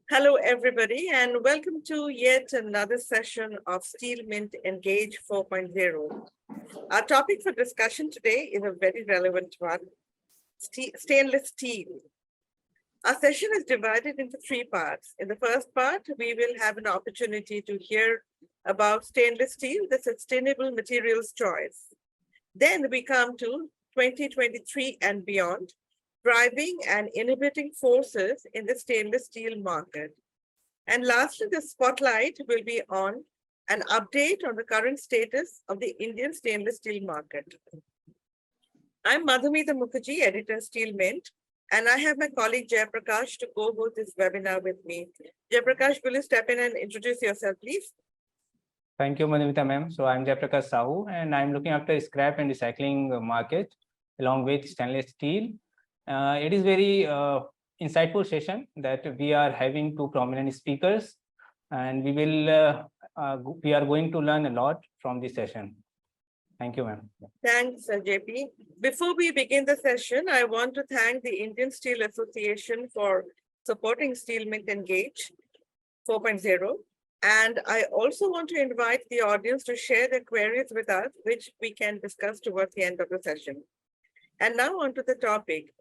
Hello, everybody, and welcome to yet another session of Steel Mint Engage 4.0. Our topic for discussion today is a very relevant one, stainless steel. Our session is divided into three parts. In the first part, we will have an opportunity to hear about stainless steel, the sustainable materials choice. Then we come to 2023 and beyond, driving and inhibiting forces in the stainless steel market. And lastly, the spotlight will be on an update on the current status of the Indian stainless steel market. I'm Madhumita Mukherjee, editor Steel Mint, and I have my colleague Jayaprakash to co-host this webinar with me. Jayaprakash, will you step in and introduce yourself, please? Thank you, Madhumita ma'am. So I'm Jayaprakash Sahu, and I'm looking after scrap and recycling market along with stainless steel. It is very insightful session that we are having two prominent speakers, and we are going to learn a lot from this session. Thank you, ma'am. Thanks, JP. Before we begin the session, I want to thank the Indian Steel Association for supporting Steel Mint Engage 4.0. And I also want to invite the audience to share their queries with us, which we can discuss towards the end of the session. And now on to the topic.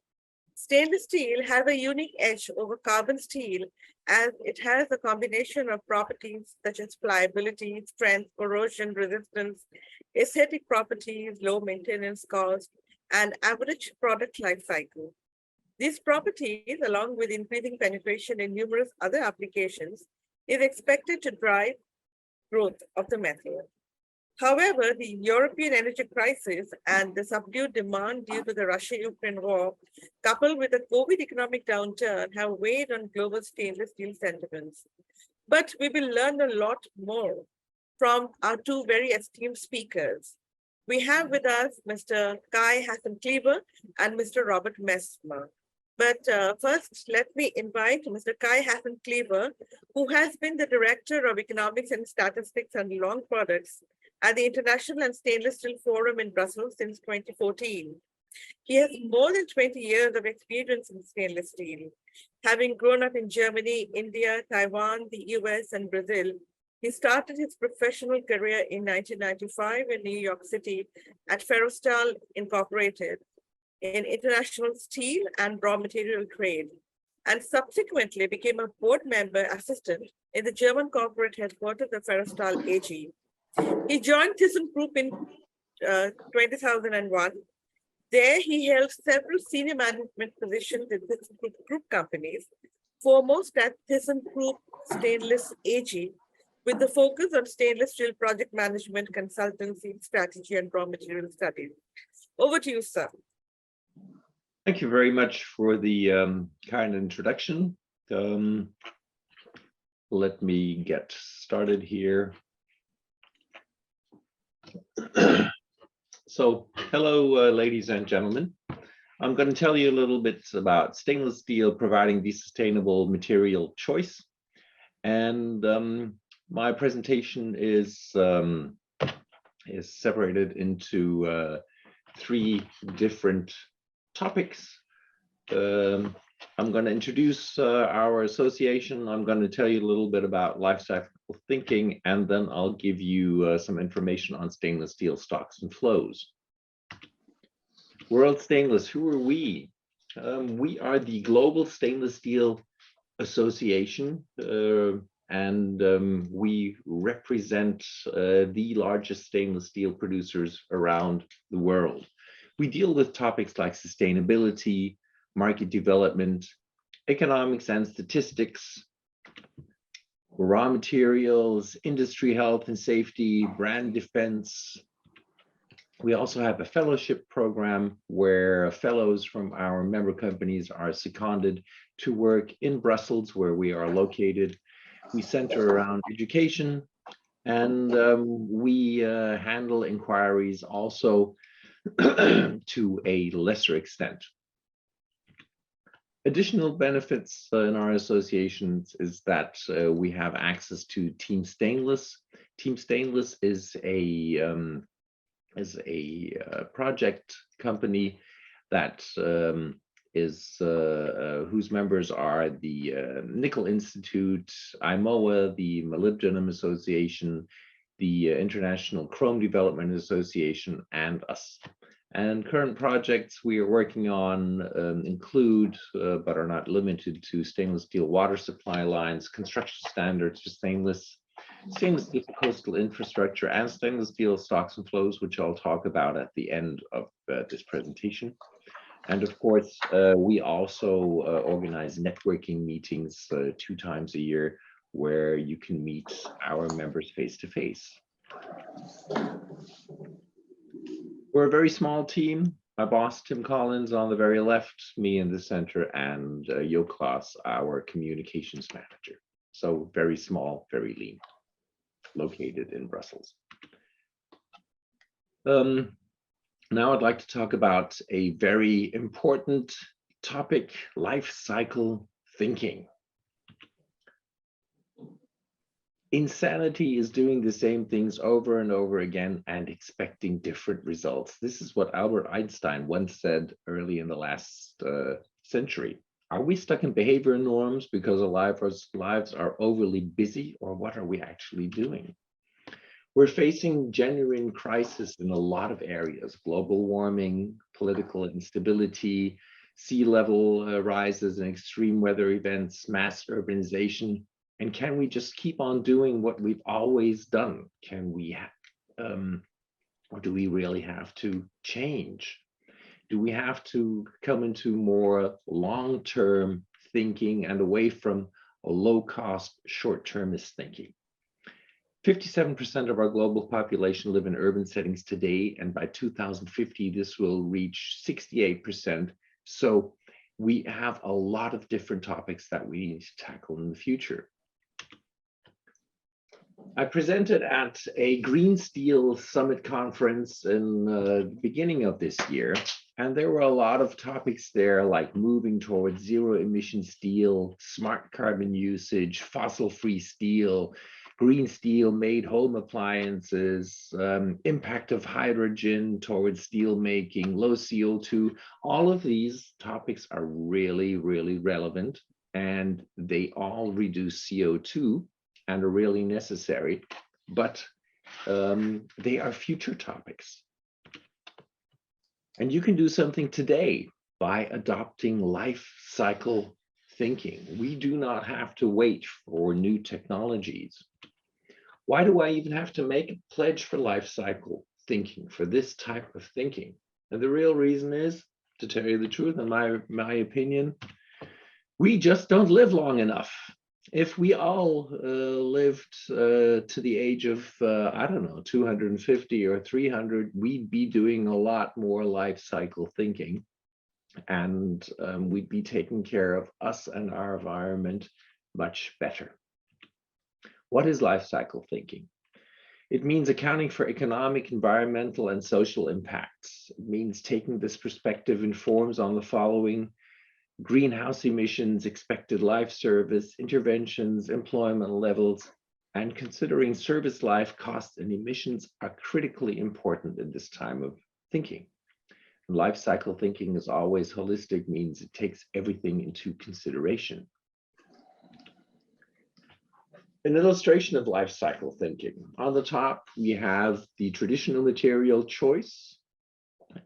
Stainless steel has a unique edge over carbon steel as it has a combination of properties such as pliability, strength, corrosion resistance, aesthetic properties, low maintenance cost, and average product life cycle. These properties, along with increasing penetration in numerous other applications, is expected to drive growth of the metal. However, the European energy crisis and the subdued demand due to the Russia-Ukraine war, coupled with the COVID economic downturn, have weighed on global stainless steel sentiments. But we will learn a lot more from our two very esteemed speakers. We have with us Mr. Kai Hassan Kleber and Mr. Robert Messmer. But first, let me invite Mr. Kai Hassan Kleber, who has been the Director of Economics and Statistics and Long Products at the International and Stainless Steel Forum in Brussels since 2014. He has more than 20 years of experience in stainless steel. Having grown up in Germany, India, Taiwan, the US, and Brazil, he started his professional career in 1995 in New York City at Ferrostal Incorporated in international steel and raw material trade, and subsequently became a board member assistant in the German corporate headquarters of Ferrostal AG. He joined ThyssenKrupp in 2001. There, he held several senior management positions in ThyssenKrupp group companies, foremost at ThyssenKrupp Stainless AG, with the focus on stainless steel project management, consultancy, strategy, and raw material studies. Over to you, sir. Thank you very much for the kind introduction. Let me get started here. So, hello, ladies and gentlemen. I'm going to tell you a little bit about stainless steel providing the sustainable material choice. And my presentation is separated into three different topics. I'm going to introduce our association. I'm going to tell you a little bit about life cycle thinking, and then I'll give you some information on stainless steel stocks and flows. World Stainless, who are we? We are the Global Stainless Steel Association, and we represent the largest stainless steel producers around the world. We deal with topics like sustainability, market development, economics and statistics, raw materials, industry health and safety, brand defense. We also have a fellowship program where fellows from our member companies are seconded to work in Brussels, where we are located. We center around education, and we handle inquiries also to a lesser extent. Additional benefits in our associations is that we have access to Team Stainless. Team Stainless is a project company that is whose members are the Nickel Institute, IMOA, the Molybdenum Association, the International Chrome Development Association, and us. And current projects we are working on include, but are not limited to, stainless steel water supply lines, construction standards for stainless steel coastal infrastructure, and stainless steel stocks and flows, which I'll talk about at the end of this presentation. And of course, we also organize networking meetings 2 times a year where you can meet our members face to face. We're a very small team. My boss, Tim Collins, on the very left, me in the center, and Jo Klaas, our communications manager. So very small, very lean, located in Brussels. Now I'd like to talk about a very important topic, life cycle thinking. Insanity is doing the same things over and over again and expecting different results. This is what Albert Einstein once said early in the last century. Are we stuck in behavior norms because our lives are overly busy, or what are we actually doing? We're facing genuine crisis in a lot of areas: global warming, political instability, sea level rises and extreme weather events, mass urbanization. And can we just keep on doing what we've always done? Can we, or do we really have to change? Do we have to come into more long-term thinking and away from a low-cost, short-termist thinking? 57% of our global population live in urban settings today, and by 2050, this will reach 68%. So we have a lot of different topics that we need to tackle in the future. I presented at a Green Steel Summit conference in the beginning of this year, and there were a lot of topics there, like moving towards zero emission steel, smart carbon usage, fossil-free steel, green steel made home appliances, impact of hydrogen towards steel making, low CO2. All of these topics are really, really relevant, and they all reduce CO2 and are really necessary, but they are future topics. And you can do something today by adopting life cycle thinking. We do not have to wait for new technologies. Why do I even have to make a pledge for life cycle thinking, for this type of thinking? And the real reason is, to tell you the truth, in my opinion, we just don't live long enough. If we all lived to the age of, I don't know, 250 or 300, we'd be doing a lot more life cycle thinking, and we'd be taking care of us and our environment much better. What is life cycle thinking? It means accounting for economic, environmental, and social impacts. It means taking this perspective in forms on the following: greenhouse emissions, expected life service, interventions, employment levels, and considering service life costs and emissions are critically important in this time of thinking. And life cycle thinking is always holistic, means it takes everything into consideration. An illustration of life cycle thinking. On the top, we have the traditional material choice,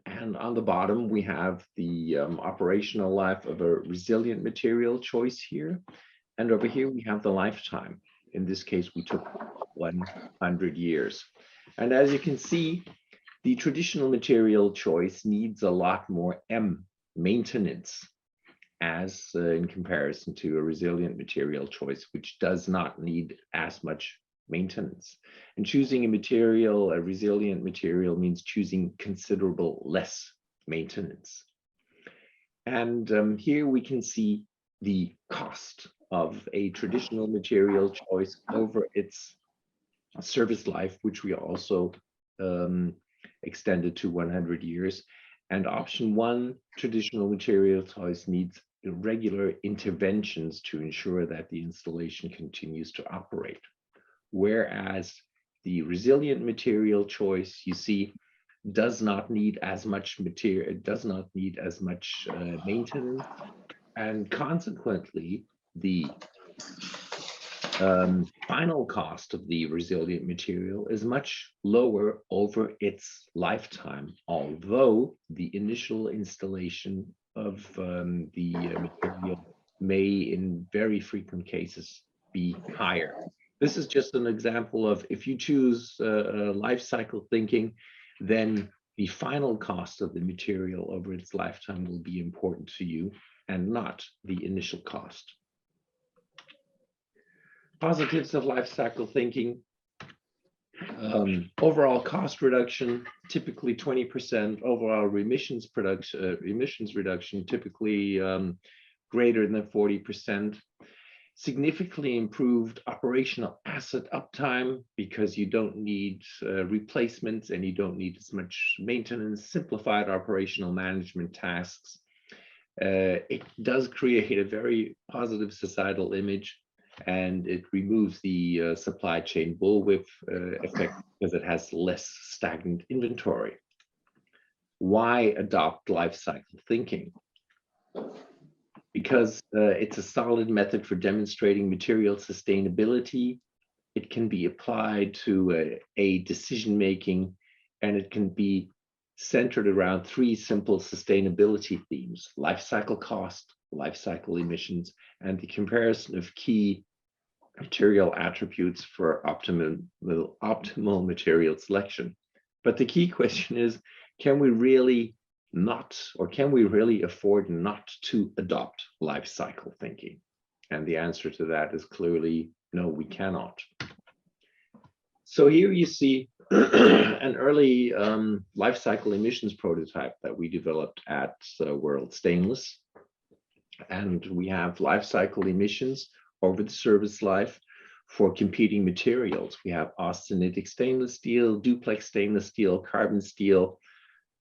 and on the bottom, we have the operational life of a resilient material choice here. And over here, we have the lifetime. In this case, we took 100 years. And as you can see, the traditional material choice needs a lot more maintenance as in comparison to a resilient material choice, which does not need as much maintenance. And choosing a resilient material, means choosing considerable less maintenance. And here we can see the cost of a traditional material choice over its service life, which we also extended to 100 years. And option 1, traditional material choice, needs regular interventions to ensure that the installation continues to operate. Whereas the resilient material choice, you see, does not need as much material, it does not need as much maintenance, and consequently, the final cost of the resilient material is much lower over its lifetime, although the initial installation of the material may, in very frequent cases, be higher. This is just an example of, if you choose life cycle thinking, then the final cost of the material over its lifetime will be important to you and not the initial cost. Positives of life cycle thinking: overall cost reduction, typically 20%. Overall emissions reduction, typically greater than 40%. Significantly improved operational asset uptime, because you don't need replacements and you don't need as much maintenance. Simplified operational management tasks. It does create a very positive societal image, and it removes the supply chain bullwhip effect, because it has less stagnant inventory. Why adopt life cycle thinking? Because it's a solid method for demonstrating material sustainability. It can be applied to a decision making, and it can be centered around three simple sustainability themes: life cycle cost, life cycle emissions, and the comparison of key material attributes for optimal material selection. But the key question is, can we really not, or can we really afford not to adopt life cycle thinking? And the answer to that is clearly no, we cannot. So here you see an early life cycle emissions prototype that we developed at World Stainless. And we have life cycle emissions over the service life for competing materials. We have austenitic stainless steel, duplex stainless steel, carbon steel,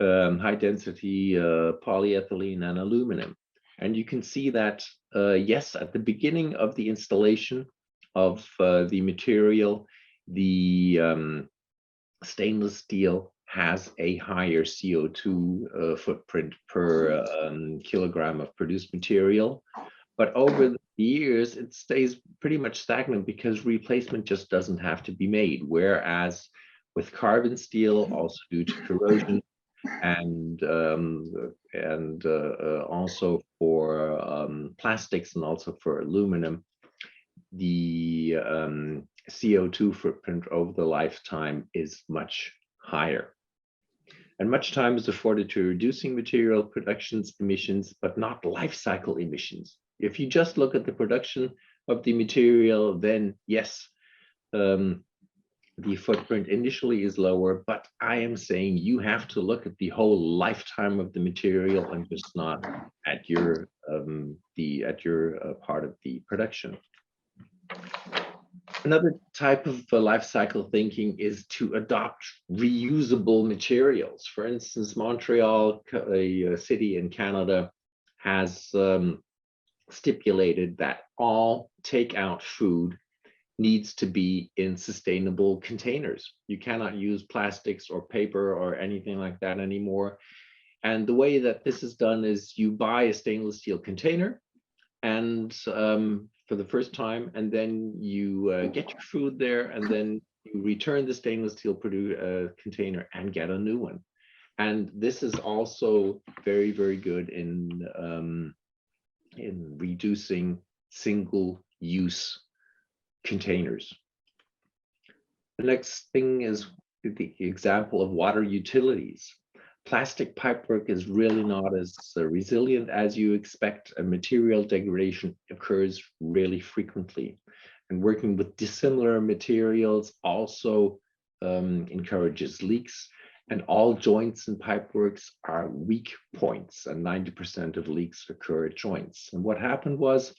high density polyethylene, and aluminum. And you can see that, yes, at the beginning of the installation of the material, the stainless steel has a higher CO2 footprint per kilogram of produced material. But over the years, it stays pretty much stagnant, because replacement just doesn't have to be made. Whereas with carbon steel, also due to corrosion, and also for plastics, and also for aluminum, the CO2 footprint over the lifetime is much higher. And much time is afforded to reducing material production's emissions, but not life cycle emissions. If you just look at the production of the material, then yes, the footprint initially is lower, but I am saying you have to look at the whole lifetime of the material, and just not at your part of the production. Another type of life cycle thinking is to adopt reusable materials. For instance, Montreal, a city in Canada, has stipulated that all takeout food needs to be in sustainable containers. You cannot use plastics or paper or anything like that anymore. And the way that this is done is you buy a stainless steel container, and for the first time, and then you get your food there, and then you return the stainless steel container and get a new one. And this is also very, very good in reducing single-use containers. The next thing is the example of water utilities. Plastic pipework is really not as resilient as you expect, and material degradation occurs really frequently. And working with dissimilar materials also encourages leaks, and all joints and pipeworks are weak points, and 90% of leaks occur at joints. And what happened was,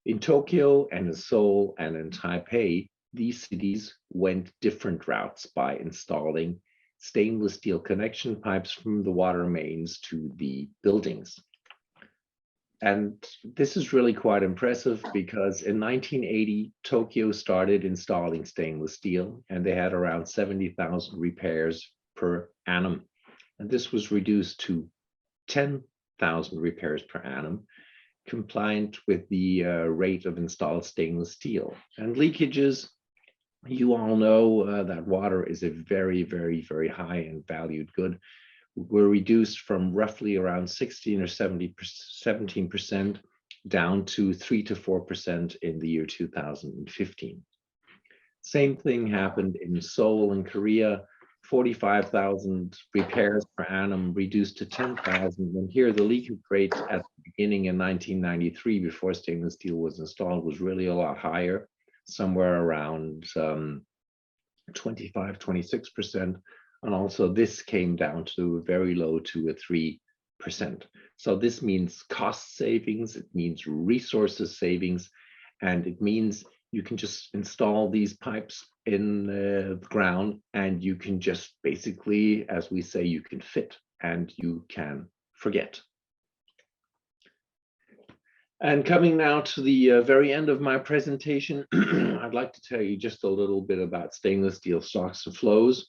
in Tokyo and in Seoul and in Taipei, these cities went different routes by installing stainless steel connection pipes from the water mains to the buildings. And this is really quite impressive, because in 1980, Tokyo started installing stainless steel, and they had around 70,000 repairs per annum. And this was reduced to 10,000 repairs per annum, compliant with the rate of installed stainless steel. And leakages, you all know that water is a very, very, very high and valued good. Were reduced from roughly around 16 or 17% down to 3 to 4% in the year 2015. Same thing happened in Seoul and Korea. 45,000 repairs per annum reduced to 10,000. And here the leakage rate at the beginning in 1993, before stainless steel was installed, was really a lot higher, somewhere around 25, 26%. And also this came down to very low 2 or 3%. So this means cost savings, it means resources savings, and it means you can just install these pipes in the ground and you can just basically, as we say, you can fit and you can forget. And coming now to the very end of my presentation, I'd like to tell you just a little bit about stainless steel stocks and flows.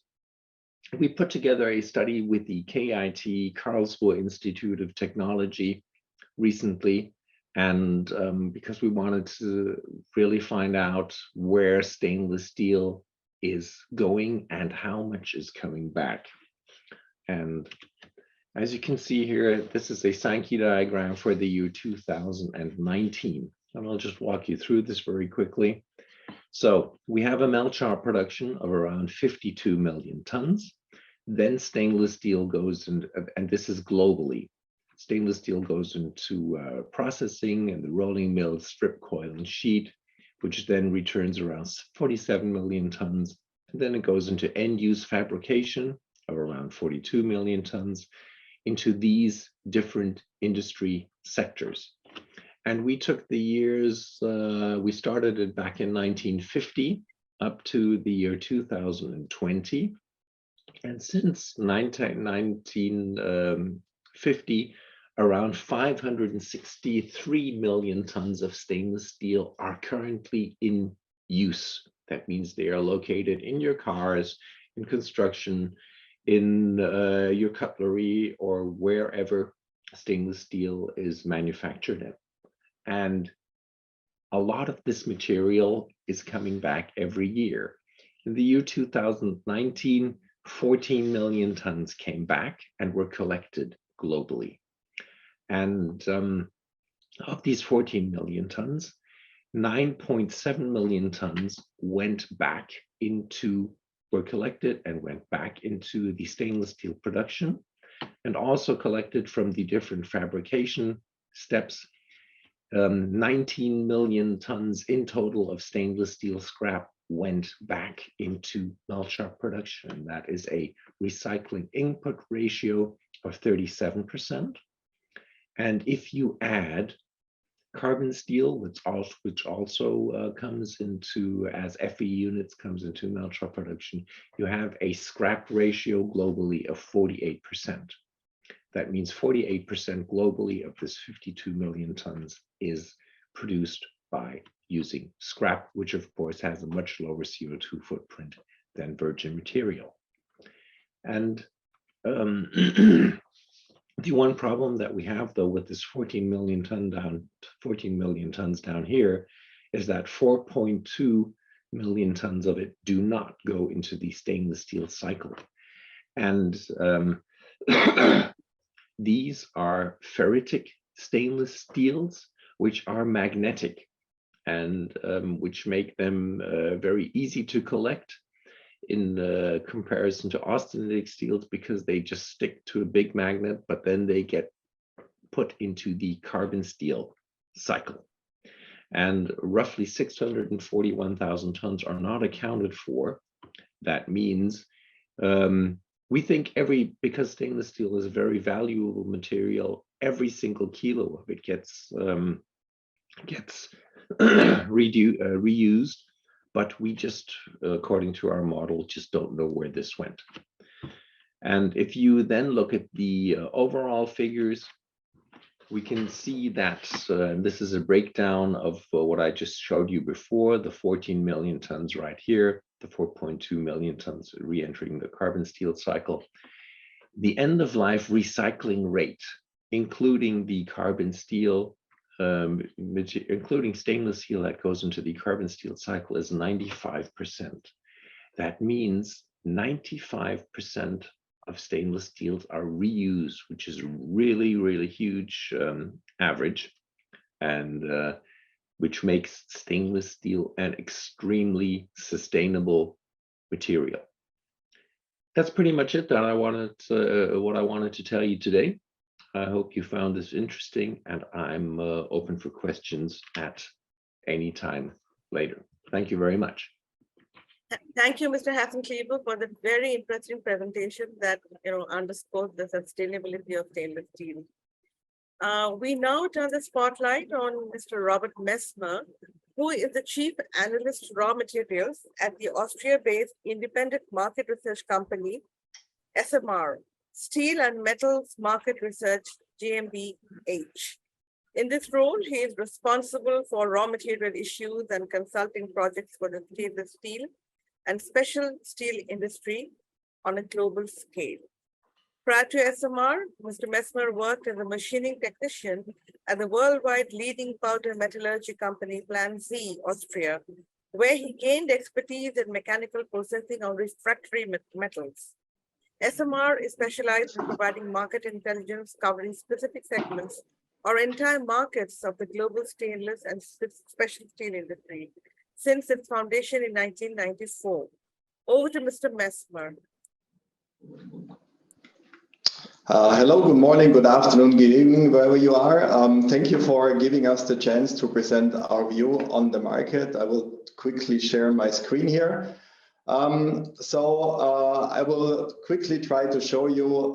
We put together a study with the KIT Karlsruhe Institute of Technology recently, and because we wanted to really find out where stainless steel is going and how much is coming back. And as you can see here, this is a Sankey diagram for the year 2019. And I'll just walk you through this very quickly. So we have a melt shop production of around 52 million tons. Then stainless steel goes in, and this is globally. Stainless steel goes into processing and the rolling mill, strip, coil, and sheet, which then returns around 47 million tons. And then it goes into end-use fabrication of around 42 million tons into these different industry sectors. And we took the years, we started it back in 1950 up to the year 2020. And since 1950, around 563 million tons of stainless steel are currently in use. That means they are located in your cars, in construction, in your cutlery, or wherever stainless steel is manufactured in. And a lot of this material is coming back every year. In the year 2019, 14 million tons came back and were collected globally. And of these 14 million tons, 9.7 million tons went back into, were collected and went back into the stainless steel production, and also collected from the different fabrication steps. 19 million tons in total of stainless steel scrap went back into melt shop production. That is a recycling input ratio of 37%. And if you add carbon steel, which also comes into, as FE units, comes into melt shop production, you have a scrap ratio globally of 48%. That means 48% globally of this 52 million tons is produced by using scrap, which of course has a much lower CO2 footprint than virgin material. And the one problem that we have though with this 14 million tons down here is that 4.2 million tons of it do not go into the stainless steel cycle. And these are ferritic stainless steels, which are magnetic and which make them very easy to collect in comparison to austenitic steels, because they just stick to a big magnet, but then they get put into the carbon steel cycle. And roughly 641,000 tons are not accounted for. That means we think because stainless steel is a very valuable material, every single kilo of it gets reused, but we just, according to our model, just don't know where this went. And if you then look at the overall figures, we can see that this is a breakdown of what I just showed you before, the 14 million tons right here. the 4.2 million tons re-entering the carbon steel cycle. The end of life recycling rate, including the carbon steel, including stainless steel that goes into the carbon steel cycle, is 95%. That means 95% of stainless steels are reused, which is really, really huge average, and which makes stainless steel an extremely sustainable material. That's pretty much it that I wanted what I wanted to tell you today. I hope you found this interesting, and I'm open for questions at any time later. Thank you very much. Thank you, Mr. Hassenkleber, for the very interesting presentation that underscores the sustainability of stainless steel. We now turn the spotlight on Mr. Robert Messmer, who is the Chief Analyst Raw Materials at the Austria-based independent market research company, SMR, Steel and Metals Market Research GmbH. In this role, he is responsible for raw material issues and consulting projects for the stainless steel and special steel industry on a global scale. Prior to SMR, Mr. Messmer worked as a machining technician at the worldwide leading powder metallurgy company, Plan Z, Austria, where he gained expertise in mechanical processing of refractory metals. SMR is specialized in providing market intelligence covering specific segments or entire markets of the global stainless and special steel industry since its foundation in 1994. Over to Mr. Messmer. Hello, good morning, good afternoon, good evening, wherever you are. Thank you for giving us the chance to present our view on the market. I will quickly share my screen here. I will quickly try to show you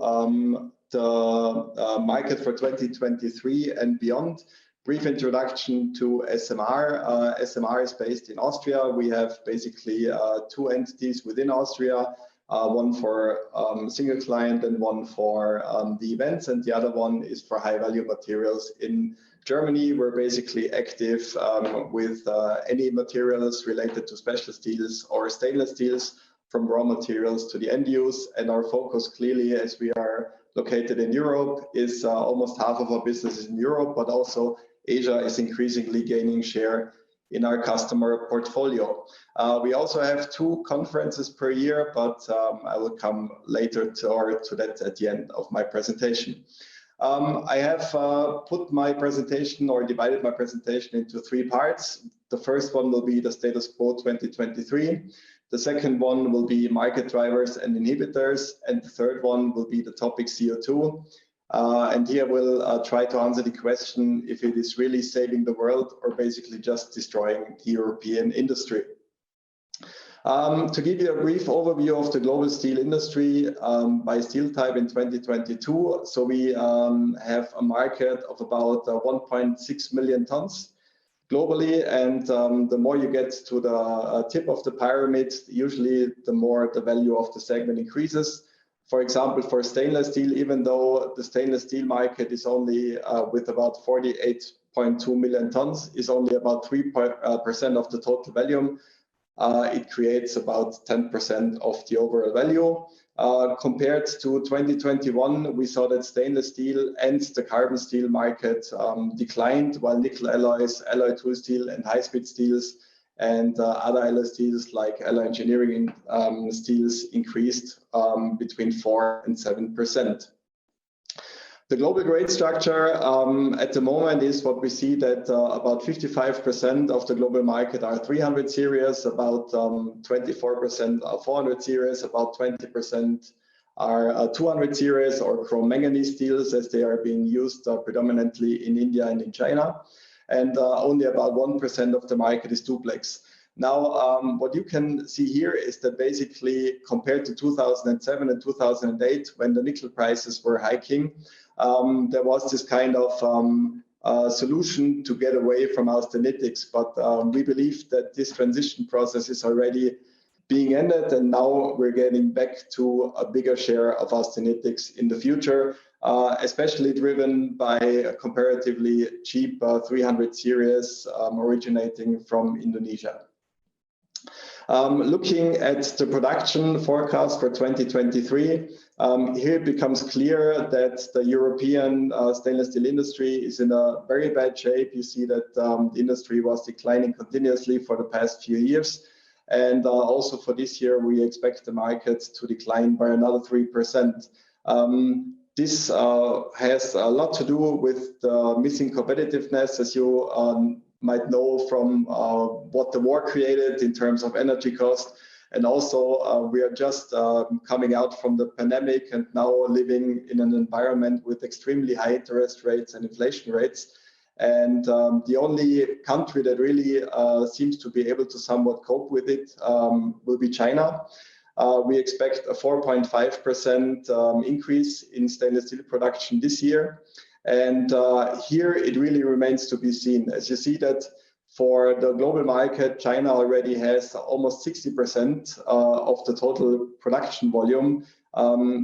the market for 2023 and beyond. Brief introduction to SMR. SMR is based in Austria. We have basically two entities within Austria. One for single client and one for the events, and the other one is for high value materials in Germany. We're basically active with any materials related to special steels or stainless steels, from raw materials to the end use. And our focus clearly, as we are located in Europe, is almost half of our business is in Europe, but also Asia is increasingly gaining share in our customer portfolio. We also have two conferences per year, but I will come later to that at the end of my presentation. I have put my presentation or divided my presentation into three parts. The first one will be the status quo 2023. The second one will be market drivers and inhibitors. And the third one will be the topic CO2. And here we'll try to answer the question if it is really saving the world or basically just destroying the European industry. To give you a brief overview of the global steel industry by steel type in 2022. So we have a market of about 1.6 million tons globally. And the more you get to the tip of the pyramid, usually the more the value of the segment increases. For example, for stainless steel, even though the stainless steel market is only with about 48.2 million tons, is only about 3% of the total volume, it creates about 10% of the overall value. Compared to 2021, we saw that stainless steel and the carbon steel market declined, while nickel alloys, alloy tool steel, and high-speed steels and other alloy steels like alloy engineering steels increased between 4 and 7%. The global grade structure at the moment is what we see that about 55% of the global market are 300 series, about 24% are 400 series, about 20% are 200 series or chrome manganese steels, as they are being used predominantly in India and in China. And only about 1% of the market is duplex. Now, what you can see here is that basically compared to 2007 and 2008, when the nickel prices were hiking, there was this kind of solution to get away from austenitics. But we believe that this transition process is already being ended, and now we're getting back to a bigger share of austenitics in the future, especially driven by a comparatively cheap 300 series originating from Indonesia. Looking at the production forecast for 2023, here it becomes clear that the European stainless steel industry is in a very bad shape. You see that the industry was declining continuously for the past few years. And also for this year, we expect the market to decline by another 3%. This has a lot to do with the missing competitiveness, as you might know from what the war created in terms of energy cost. And also we are just coming out from the pandemic and now living in an environment with extremely high interest rates and inflation rates. And the only country that really seems to be able to somewhat cope with it will be China. We expect a 4.5% increase in stainless steel production this year. And here it really remains to be seen. As you see that for the global market, China already has almost 60% of the total production volume.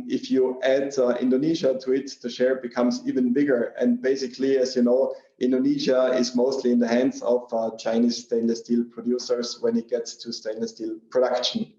If you add Indonesia to it, the share becomes even bigger. And basically, as you know, Indonesia is mostly in the hands of Chinese stainless steel producers when it gets to stainless steel production.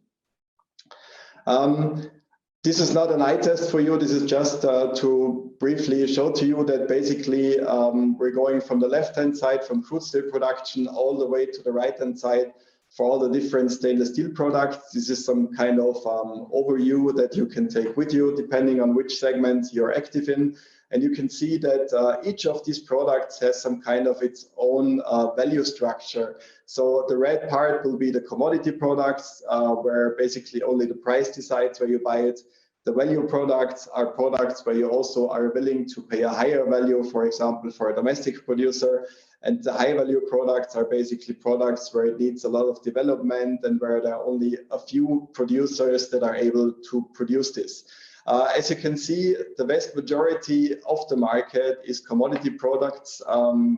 This is not an eye test for you. This is just to briefly show to you that basically we're going from the left-hand side from crude steel production all the way to the right-hand side for all the different stainless steel products. This is some kind of overview that you can take with you depending on which segment you're active in. And you can see that each of these products has some kind of its own value structure. So the red part will be the commodity products, where basically only the price decides where you buy it. The value products are products where you also are willing to pay a higher value, for example, for a domestic producer. And the high value products are basically products where it needs a lot of development and where there are only a few producers that are able to produce this. As you can see, the vast majority of the market is commodity products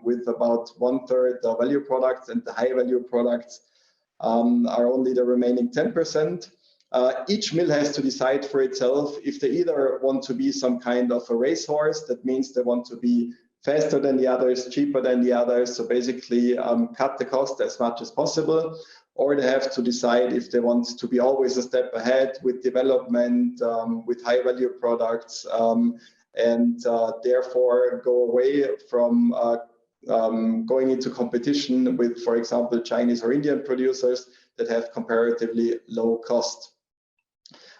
with about 1/3 value products, and the high value products are only the remaining 10%. Each mill has to decide for itself if they either want to be some kind of a racehorse. That means they want to be faster than the others, cheaper than the others, so basically cut the cost as much as possible, or they have to decide if they want to be always a step ahead with development, with high value products, and therefore go away from going into competition with, for example, Chinese or Indian producers that have comparatively low cost.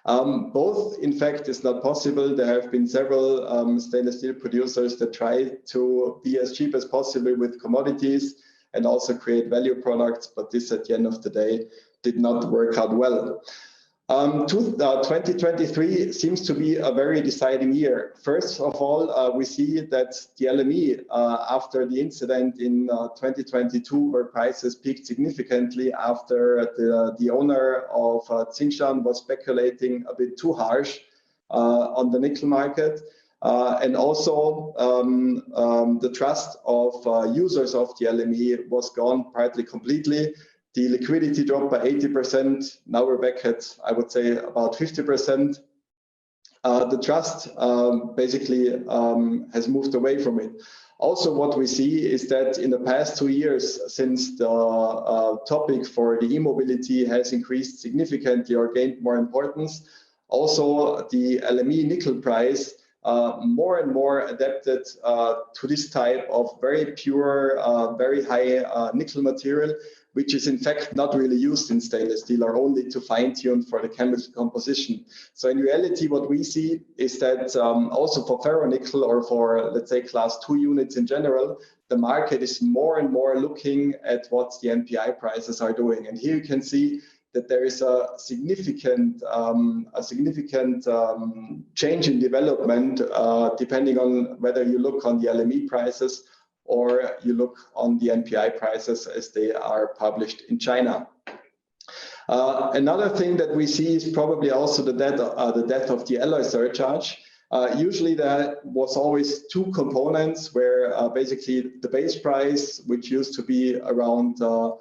Both, in fact, is not possible. There have been several stainless steel producers that try to be as cheap as possible with commodities and also create value products, but this at the end of the day did not work out well. 2023 seems to be a very deciding year. First of all, we see that the LME, after the incident in 2022, where prices peaked significantly after the owner of Tsingshan was speculating a bit too harsh on the nickel market. And also the trust of users of the LME was gone partly completely. The liquidity dropped by 80%. Now we're back at, I would say, about 50%. The trust basically has moved away from it. Also, what we see is that in the past 2 years, since the topic for the e-mobility has increased significantly or gained more importance, also the LME nickel price more and more adapted to this type of very pure, very high nickel material, which is in fact not really used in stainless steel or only to fine-tune for the chemical composition. So in reality, what we see is that also for ferronickel or for, let's say, class 2 units in general, the market is more and more looking at what the NPI prices are doing. And here you can see that there is a significant change in development, depending on whether you look on the LME prices or you look on the NPI prices as they are published in China. Another thing that we see is probably also the death of the alloy surcharge. Usually there was always two components where basically the base price, which used to be around €1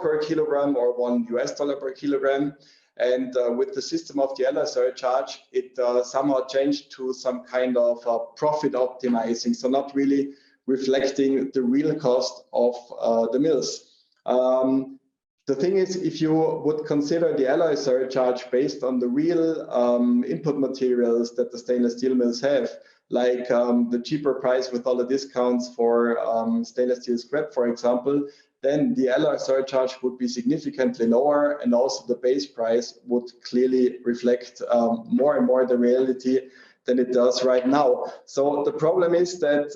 per kilogram or $1 per kilogram. And with the system of the alloy surcharge, it somehow changed to some kind of profit optimizing, so not really reflecting the real cost of the mills. The thing is, if you would consider the alloy surcharge based on the real input materials that the stainless steel mills have, like the cheaper price with all the discounts for stainless steel scrap, for example, then the alloy surcharge would be significantly lower, and also the base price would clearly reflect more and more the reality than it does right now. So the problem is that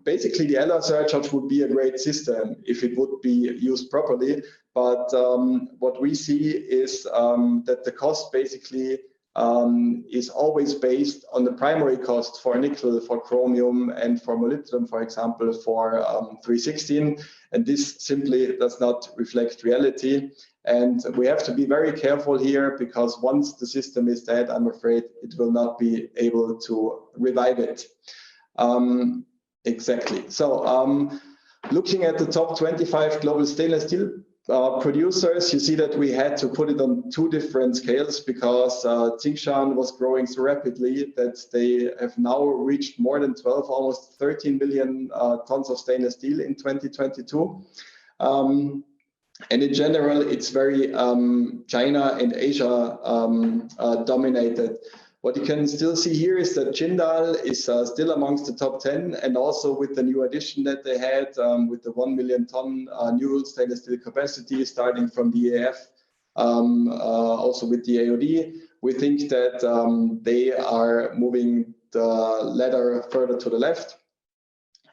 basically the alloy surcharge would be a great system if it would be used properly, but what we see is that the cost basically is always based on the primary cost for nickel, for chromium, and for molybdenum, for example, for 316. And this simply does not reflect reality. And we have to be very careful here, because once the system is dead, I'm afraid it will not be able to revive it. Exactly. So looking at the top 25 global stainless steel producers, you see that we had to put it on two different scales, because Tsingshan was growing so rapidly that they have now reached more than 12, almost 13 million tons of stainless steel in 2022. And in general, it's very China and Asia dominated. What you can still see here is that Jindal is still amongst the top 10, and also with the new addition that they had with the 1 million ton new stainless steel capacity starting from the EAF, also with the AOD, we think that they are moving the ladder further to the left.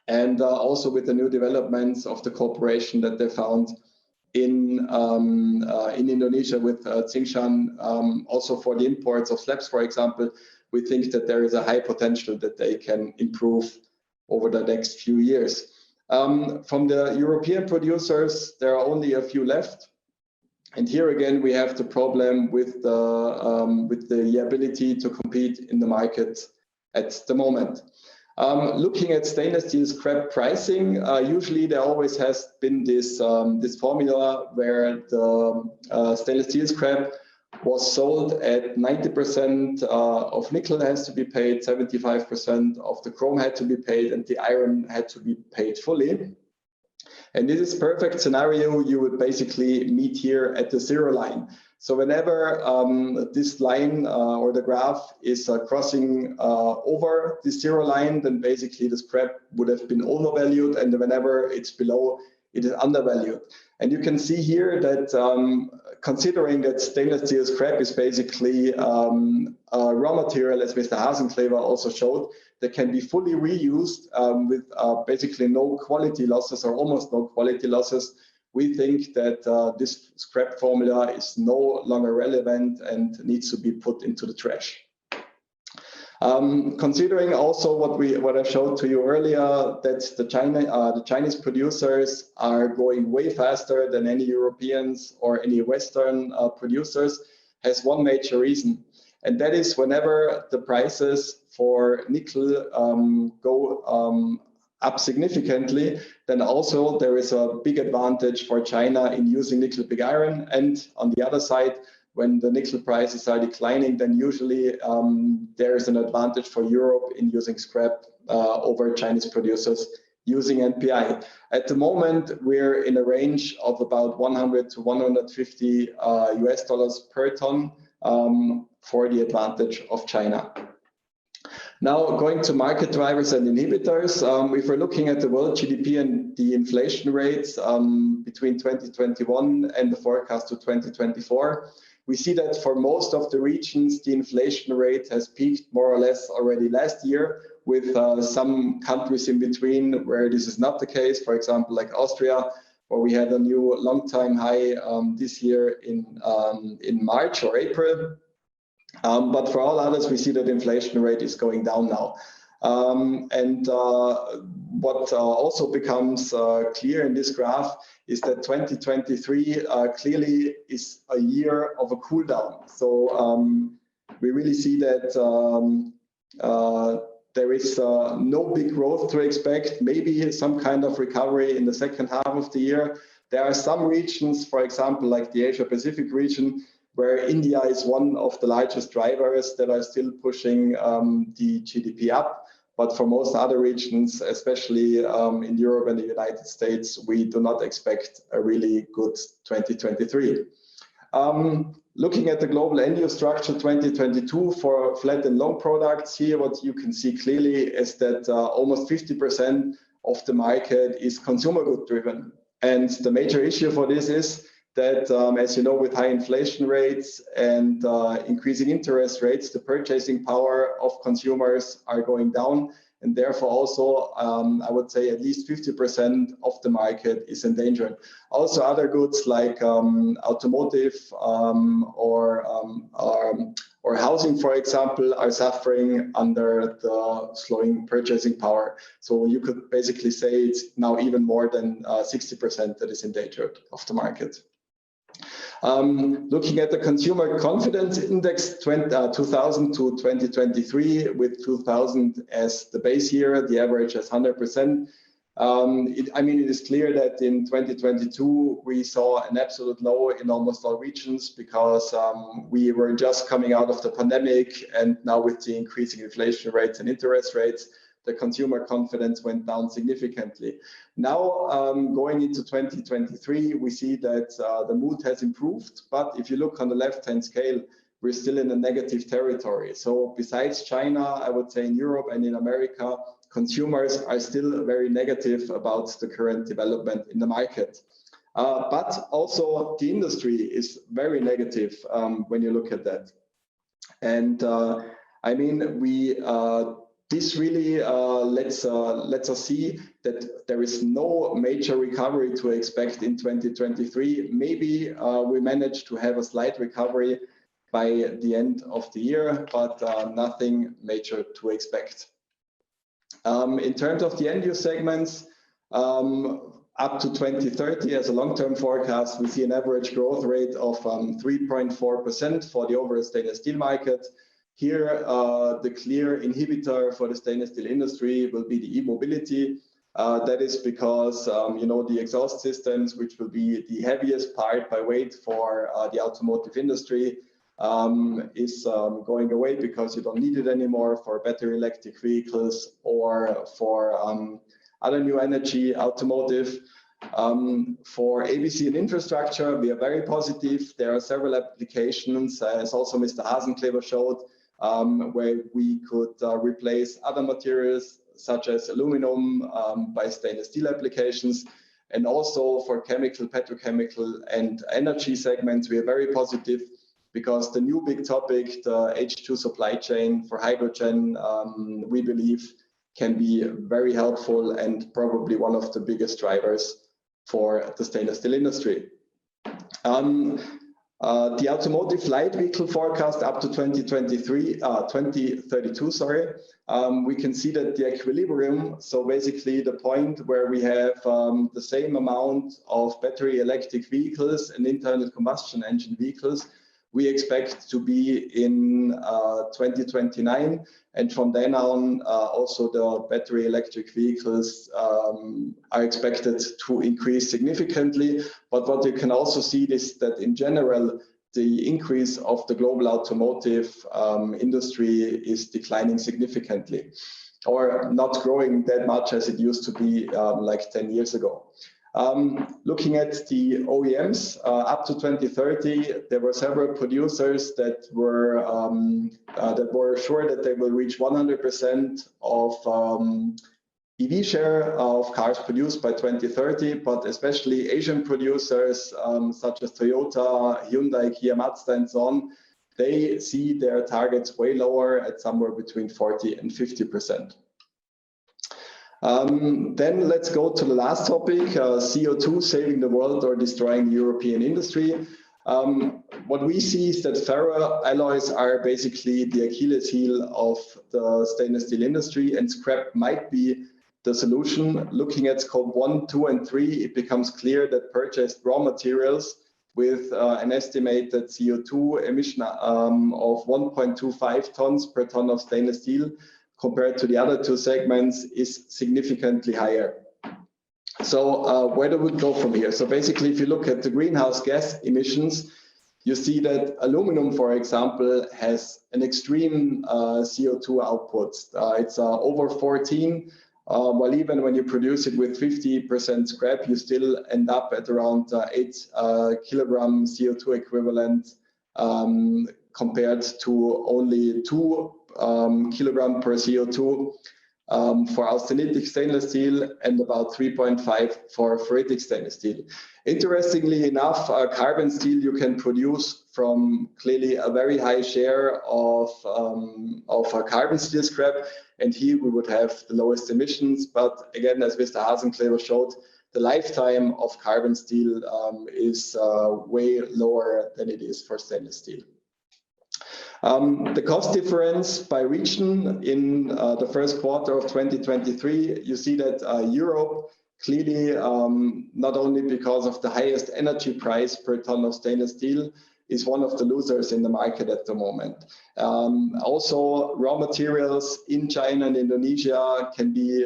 And also with the new developments of the cooperation that they found in Indonesia with Tsingshan, also for the imports of slabs, for example, we think that there is a high potential that they can improve over the next few years. From the European producers, there are only a few left. And here again, we have the problem with the ability to compete in the market at the moment. Looking at stainless steel scrap pricing, usually there always has been this formula where the stainless steel scrap was sold at 90% of nickel has to be paid, 75% of the chrome had to be paid, and the iron had to be paid fully. And this is perfect scenario you would basically meet here at the zero line. So whenever this line or the graph is crossing over the zero line, then basically the scrap would have been overvalued, and whenever it's below, it is undervalued. And you can see here that considering that stainless steel scrap is basically a raw material, as Mr. Hasenklever also showed, that can be fully reused with basically no quality losses or almost no quality losses, we think that this scrap formula is no longer relevant and needs to be put into the trash. Considering also what I showed to you earlier, that the Chinese producers are going way faster than any Europeans or any Western producers, has one major reason. And that is whenever the prices for nickel go up significantly, then also there is a big advantage for China in using nickel pig iron. And on the other side, when the nickel prices are declining, then usually there is an advantage for Europe in using scrap over Chinese producers using NPI. At the moment, we're in a range of about 100 to 150 US dollars per ton for the advantage of China. Now, going to market drivers and inhibitors, if we're looking at the world GDP and the inflation rates between 2021 and the forecast to 2024, we see that for most of the regions, the inflation rate has peaked more or less already last year, with some countries in between where this is not the case, for example, like Austria, where we had a new long-time high this year in March or April. But for all others, we see that inflation rate is going down now. What also becomes clear in this graph is that 2023 clearly is a year of a cool down. So we really see that there is no big growth to expect, maybe some kind of recovery in the second half of the year. There are some regions, for example, like the Asia Pacific region, where India is one of the largest drivers that are still pushing the GDP up. But for most other regions, especially in Europe and the United States, we do not expect a really good 2023. Looking at the global end-use structure 2022 for flat and long products, here what you can see clearly is that almost 50% of the market is consumer good driven. And the major issue for this is that, as you know, with high inflation rates and increasing interest rates, the purchasing power of consumers are going down. And therefore also, I would say at least 50% of the market is endangered. Also other goods like automotive or housing, for example, are suffering under the slowing purchasing power. So you could basically say it's now even more than 60% that is endangered of the market. Looking at the consumer confidence index 2000 to 2023, with 2000 as the base year, the average as 100%. It is clear that in 2022 we saw an absolute low in almost all regions because we were just coming out of the pandemic, and now with the increasing inflation rates and interest rates, the consumer confidence went down significantly. Now, going into 2023, we see that the mood has improved, but if you look on the left-hand scale, we're still in a negative territory. So besides China, I would say in Europe and in America, consumers are still very negative about the current development in the market. But also the industry is very negative when you look at that. And this really lets us see that there is no major recovery to expect in 2023. Maybe we manage to have a slight recovery by the end of the year, but nothing major to expect. In terms of the end-use segments, up to 2030 as a long-term forecast, we see an average growth rate of 3.4% for the overall stainless steel market. Here, the clear inhibitor for the stainless steel industry will be the e-mobility. That is because, the exhaust systems, which will be the heaviest part by weight for the automotive industry, is going away because you don't need it anymore for battery electric vehicles or for other new energy automotive. For ABC and infrastructure, we are very positive. There are several applications, as also Mr. Hasenkleber showed, where we could replace other materials such as aluminum by stainless steel applications. And also for chemical, petrochemical and energy segments, we are very positive because the new big topic, the H2 supply chain for hydrogen, we believe can be very helpful and probably one of the biggest drivers for the stainless steel industry. The automotive light vehicle forecast up to 2032, we can see that the equilibrium, so basically the point where we have the same amount of battery electric vehicles and internal combustion engine vehicles, we expect to be in 2029. And from then on, also the battery electric vehicles are expected to increase significantly. But what you can also see is that in general, the increase of the global automotive industry is declining significantly, or not growing that much as it used to be like 10 years ago. Looking at the OEMs, up to 2030, there were several producers that were sure that they will reach 100% of EV share of cars produced by 2030, but especially Asian producers such as Toyota, Hyundai, Kia, Mazda, and so on, they see their targets way lower at somewhere between 40 and 50%. Then let's go to the last topic, CO2 saving the world or destroying the European industry. What we see is that ferroalloys are basically the Achilles heel of the stainless steel industry, and scrap might be the solution. Looking at scope 1, 2, and 3, it becomes clear that purchased raw materials with an estimated CO2 emission of 1.25 tons per ton of stainless steel compared to the other two segments is significantly higher. So where do we go from here? So basically, if you look at the greenhouse gas emissions, you see that aluminum, for example, has an extreme CO2 output. It's over 14, while even when you produce it with 50% scrap, you still end up at around 8 kilogram CO2 equivalent compared to only 2 kilogram per CO2 for austenitic stainless steel and about 3.5 for ferritic stainless steel. Interestingly enough, carbon steel you can produce from clearly a very high share of carbon steel scrap, and here we would have the lowest emissions. But again, as Mr. Hasenkleber showed, the lifetime of carbon steel is way lower than it is for stainless steel. The cost difference by region in the first quarter of 2023, you see that Europe clearly, not only because of the highest energy price per ton of stainless steel, is one of the losers in the market at the moment. Also, raw materials in China and Indonesia can be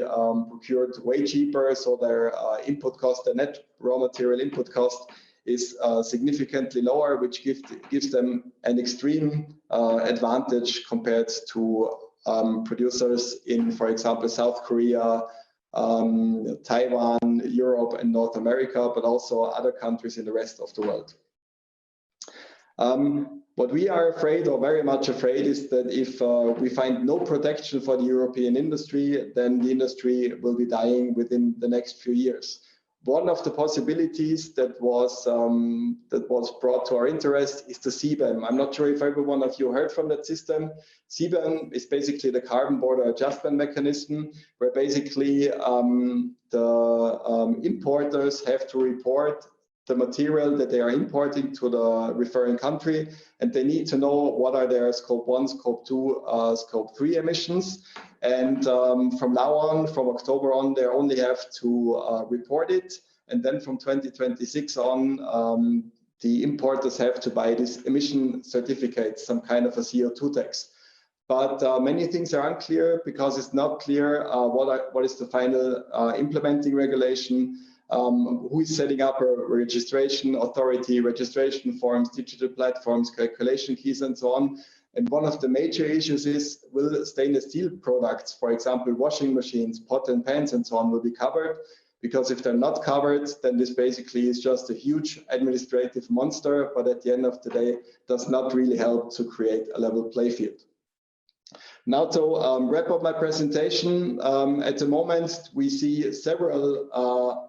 procured way cheaper, so their input cost, the net raw material input cost, is significantly lower, which gives them an extreme advantage compared to producers in, for example, South Korea, Taiwan, Europe, and North America, but also other countries in the rest of the world. What we are afraid, or very much afraid, is that if we find no protection for the European industry, then the industry will be dying within the next few years. One of the possibilities that was brought to our interest is the CBAM. I'm not sure if every one of you heard from that system. CBAM is basically the carbon border adjustment mechanism, where basically the importers have to report the material that they are importing to the referring country, and they need to know what are their scope 1, scope 2, scope 3 emissions. And from now on, from October on, they only have to report it. And then from 2026 on, the importers have to buy this emission certificate, some kind of a CO2 tax. But many things are unclear because it's not clear what is the final implementing regulation. Who is setting up a registration authority, registration forms, digital platforms, calculation keys, and so on. And one of the major issues is, will stainless steel products, for example, washing machines, pot and pans, and so on, will be covered? Because if they're not covered, then this basically is just a huge administrative monster, but at the end of the day, does not really help to create a level play field. Now to wrap up my presentation, at the moment we see several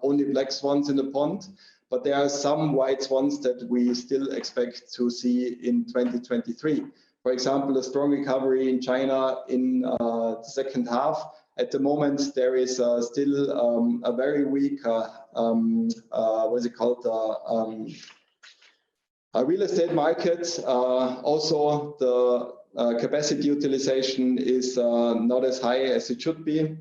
only black swans in the pond, but there are some white swans that we still expect to see in 2023. For example, a strong recovery in China in the second half. At the moment, there is still a very weak, what's it called, a real estate market. Also, the capacity utilization is not as high as it should be.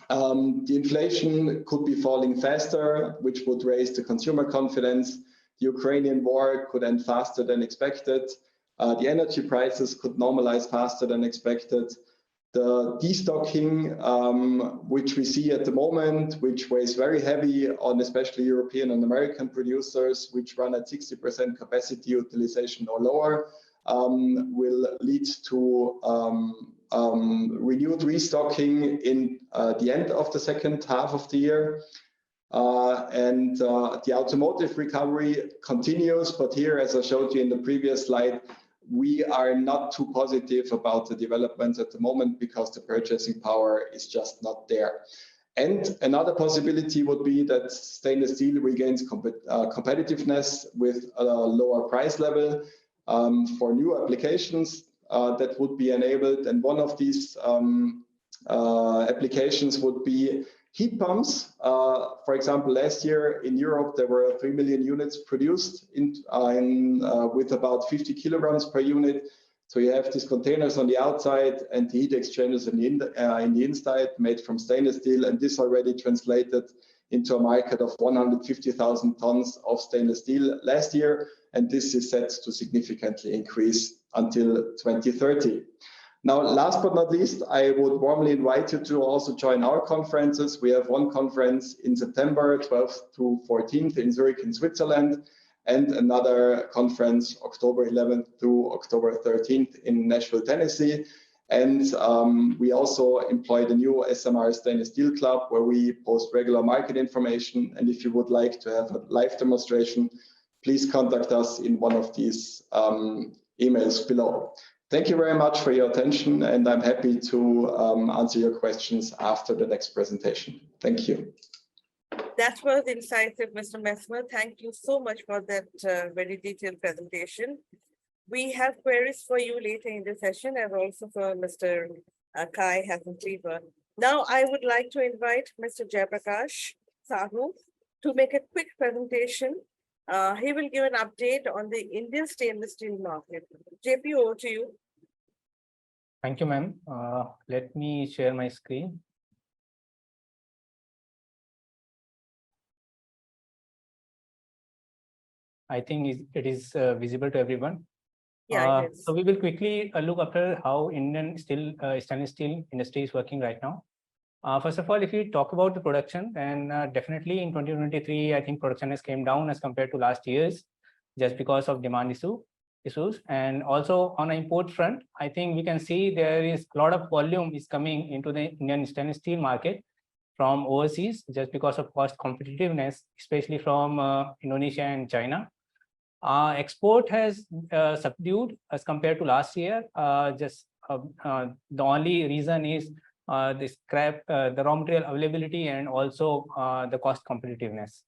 The inflation could be falling faster, which would raise the consumer confidence. The Ukrainian war could end faster than expected. The energy prices could normalize faster than expected. The destocking, which we see at the moment, which weighs very heavy on especially European and American producers, which run at 60% capacity utilization or lower, will lead to renewed restocking in the end of the second half of the year. And the automotive recovery continues, but here, as I showed you in the previous slide, we are not too positive about the developments at the moment because the purchasing power is just not there. And another possibility would be that stainless steel regains competitiveness with a lower price level for new applications that would be enabled. And one of these applications would be heat pumps. For example, last year in Europe, there were 3 million units produced with about 50 kilograms per unit. So you have these containers on the outside and the heat exchangers in the inside made from stainless steel. And this already translated into a market of 150,000 tons of stainless steel last year. And this is set to significantly increase until 2030. Now, last but not least, I would warmly invite you to also join our conferences. We have one conference in September 12th to 14th in Zurich in Switzerland. and another conference October 11th to October 13th in Nashville, Tennessee. And we also employ the new SMR Stainless Steel Club, where we post regular market information. And if you would like to have a live demonstration, please contact us in one of these emails below. Thank you very much for your attention, and I'm happy to answer your questions after the next presentation. Thank you. That was incisive, Mr. Messmer. Thank you so much for that very detailed presentation. We have queries for you later in the session, and also for Mr. Kai Hasenclever. Now, I would like to invite Mr. Jayaprakash Sahu to make a quick presentation. He will give an update on the Indian stainless steel market. JP, over to you. Thank you, ma'am. Let me share my screen. I think it is visible to everyone. Yeah, it is. So we will quickly look after how Indian stainless steel industry is working right now. First of all, if we talk about the production, then definitely in 2023, I think production has came down as compared to last year's, just because of demand issues. And also on an import front, I think we can see there is a lot of volume is coming into the Indian stainless steel market from overseas, just because of cost competitiveness, especially from Indonesia and China. Export has subdued as compared to last year. The only reason is the scrap, the raw material availability, and also the cost competitiveness.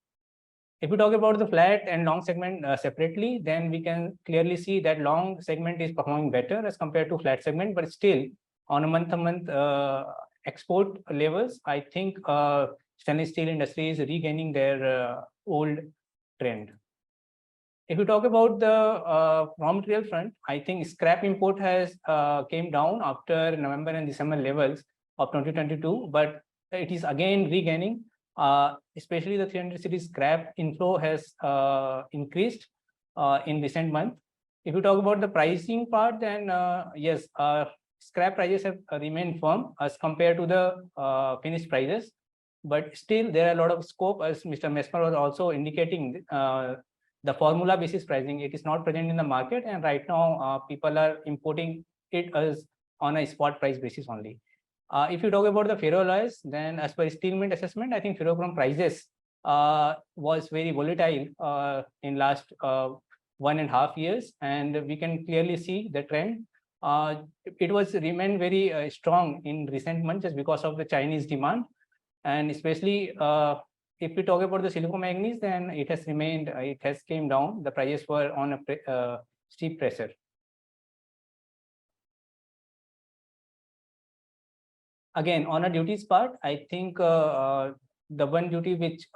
If we talk about the flat and long segment separately, then we can clearly see that long segment is performing better as compared to flat segment, but still on a month-to-month export levels, I think stainless steel industry is regaining their old trend. If you talk about the raw material front, I think scrap import has came down after November and December levels of 2022, but it is again regaining. Especially the 300 series scrap inflow has increased in recent month. If you talk about the pricing part, then yes, scrap prices have remained firm as compared to the finished prices, but still there are a lot of scope, as Mr. Messmer was also indicating. The formula basis pricing, it is not present in the market, and right now people are importing it as on a spot price basis only. If you talk about the ferroalloys, then as per Steel Mint assessment, I think ferrochrome prices was very volatile in last 1.5 years, and we can clearly see the trend. It was remained very strong in recent months just because of the Chinese demand, and especially if we talk about the silicomanganese, then it has remained, it has came down. The prices were on a steep pressure. Again, on a duties part, I think the one duty which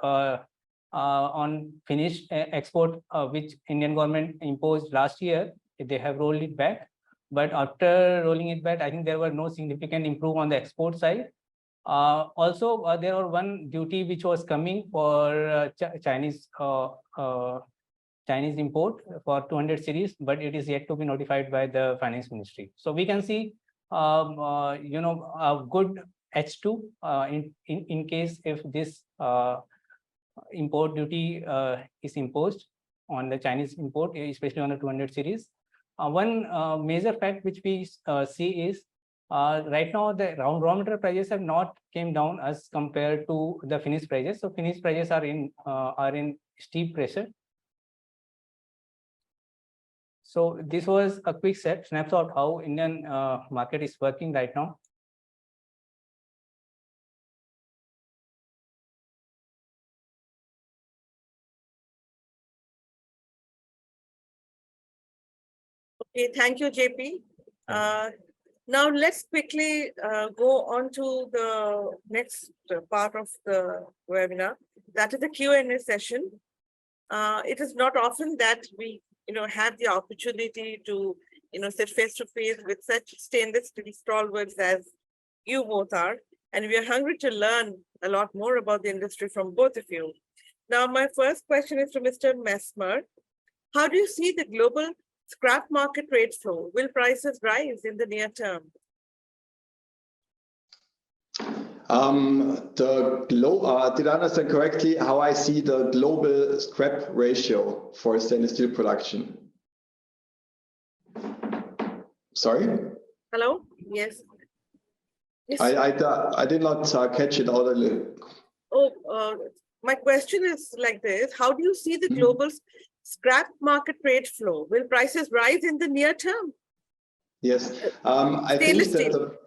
on finished export, which Indian government imposed last year, they have rolled it back. But after rolling it back, I think there were no significant improvement on the export side. Also, there was one duty which was coming for Chinese import for 200 series, but it is yet to be notified by the Finance Ministry. So we can see, a good H2 in case if this import duty is imposed on the Chinese import, especially on the 200 series. One major fact which we see is right now the raw material prices have not came down as compared to the finished prices. So finished prices are in steep pressure. So this was a quick snapshot how Indian market is working right now. Okay, thank you, JP. Now let's quickly go on to the next part of the webinar. That is the Q&A session. It is not often that we have the opportunity to sit face to face with such stainless steel stalwarts as you both are, and we are hungry to learn a lot more about the industry from both of you. Now, my first question is to Mr. Messmer. How do you see the global scrap market rate flow? Will prices rise in the near term? Did I understand correctly how I see the global scrap ratio for stainless steel production? Sorry? Hello? Yes. Yes. I did not catch it orderly. Oh, my question is like this. How do you see the global scrap market rate flow? Will prices rise in the near term? Yes, I think Stainless that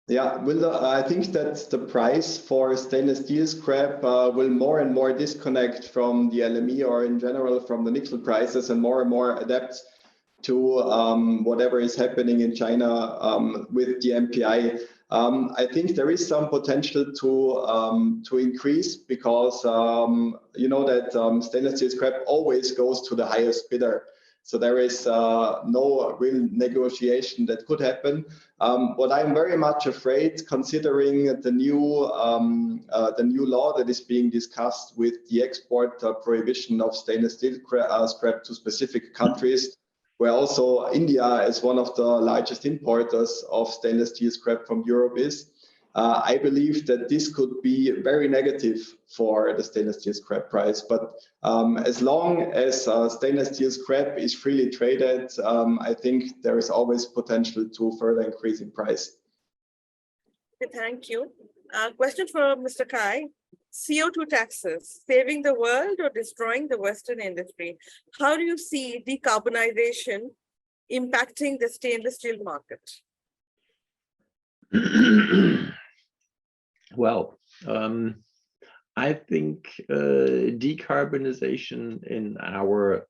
steel. I think that the price for stainless steel scrap will more and more disconnect from the LME or in general from the nickel prices and more adapt to whatever is happening in China with the MPI. I think there is some potential to increase because you know that stainless steel scrap always goes to the highest bidder. So there is no real negotiation that could happen. What I'm very much afraid, considering the new law that is being discussed with the export prohibition of stainless steel scrap to specific countries, where also India is one of the largest importers of stainless steel scrap from Europe is. I believe that this could be very negative for the stainless steel scrap price. But as long as stainless steel scrap is freely traded, I think there is always potential to further increase in price. Okay, thank you. Question for Mr. Kai. CO2 taxes, saving the world or destroying the Western industry? How do you see decarbonization impacting the stainless steel market? Well, I think decarbonization in our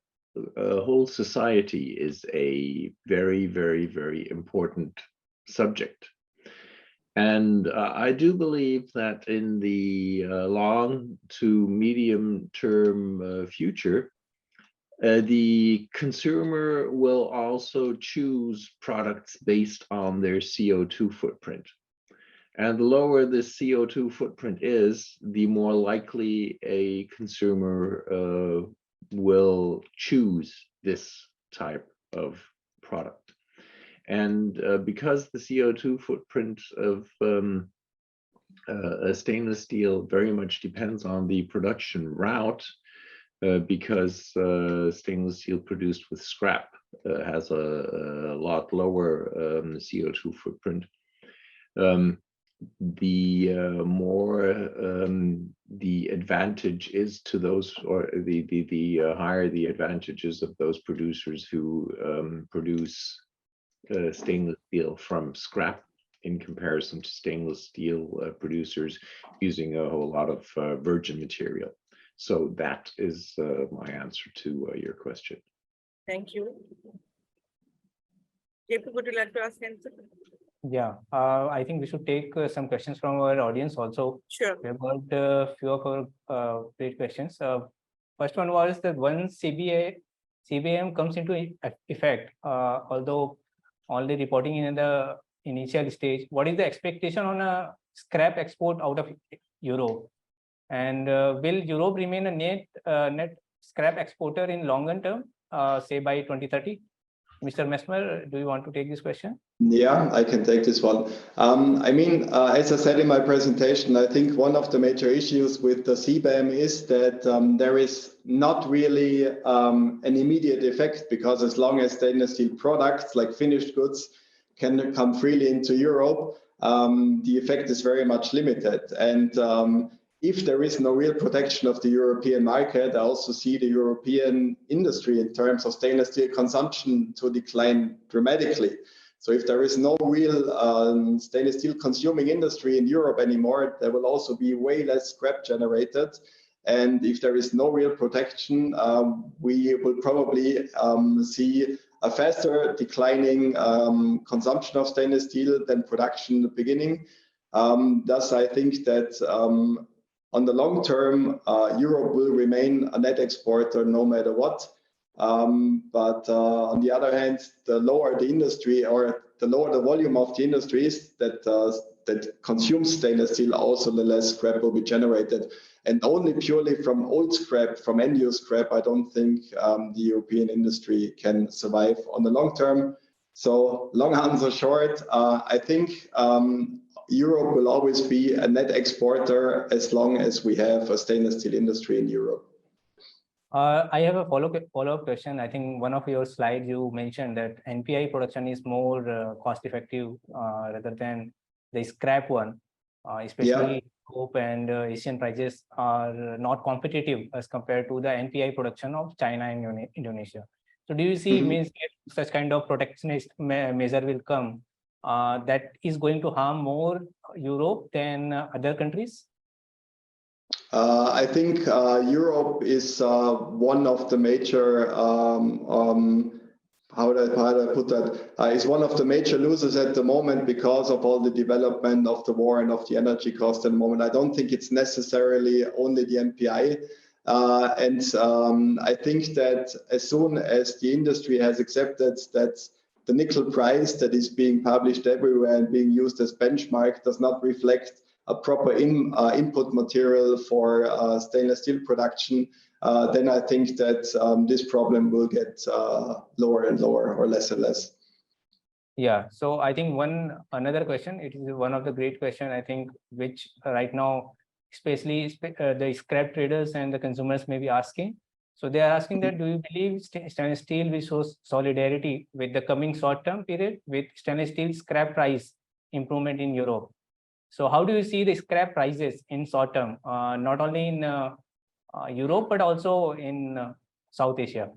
whole society is a very, very, very important subject. And I do believe that in the long to medium term future, the consumer will also choose products based on their CO2 footprint. And the lower the CO2 footprint is, the more likely a consumer will choose this type of product. And because the CO2 footprint of stainless steel very much depends on the production route, because stainless steel produced with scrap has a lot lower CO2 footprint. The more the advantage is to those, or the higher the advantages of those producers who produce stainless steel from scrap in comparison to stainless steel producers using a whole lot of virgin material. So that is my answer to your question. Thank you. JP, would you like to ask anything? Yeah, I think we should take some questions from our audience also. Sure. We have got a few of our great questions. First one was that once CBAM comes into effect, although only reporting in the initial stage, what is the expectation on a scrap export out of Europe? And will Europe remain a net scrap exporter in longer term, say by 2030? Mr. Messmer, do you want to take this question? Yeah, I can take this one. I mean, as I said in my presentation, I think one of the major issues with the CBAM is that there is not really an immediate effect, because as long as stainless steel products like finished goods can come freely into Europe, the effect is very much limited. And if there is no real protection of the European market, I also see the European industry in terms of stainless steel consumption to decline dramatically. So if there is no real stainless steel consuming industry in Europe anymore, there will also be way less scrap generated. And if there is no real protection, we will probably see a faster declining consumption of stainless steel than production in the beginning. Thus, I think that on the long term, Europe will remain a net exporter no matter what. But on the other hand, the lower the industry, or the lower the volume of the industries that consumes stainless steel, also the less scrap will be generated. And only purely from old scrap, from end-use scrap, I don't think the European industry can survive on the long term. So long answer short, I think Europe will always be a net exporter as long as we have a stainless steel industry in Europe. I have a follow-up question. I think one of your slides you mentioned that NPI production is more cost-effective rather than the scrap one, especially scope and Asian prices are not competitive as compared to the NPI production of China and Indonesia. So do you see means if such kind of protectionist measure will come that is going to harm more Europe than other countries? I think Europe is one of the major, how do I put that? Is one of the major losers at the moment because of all the development of the war and of the energy cost at the moment. I don't think it's necessarily only the MPI. I think that as soon as the industry has accepted that the nickel price that is being published everywhere and being used as benchmark does not reflect a proper input material for stainless steel production, then I think that this problem will get lower and lower or less and less. Yeah, so I think another question, it is one of the great question, I think, which right now, especially the scrap traders and the consumers may be asking. So they are asking that, do you believe stainless steel will show solidarity with the coming short-term period with stainless steel scrap price improvement in Europe? So how do you see the scrap prices in short term, not only in Europe, but also in South Asia?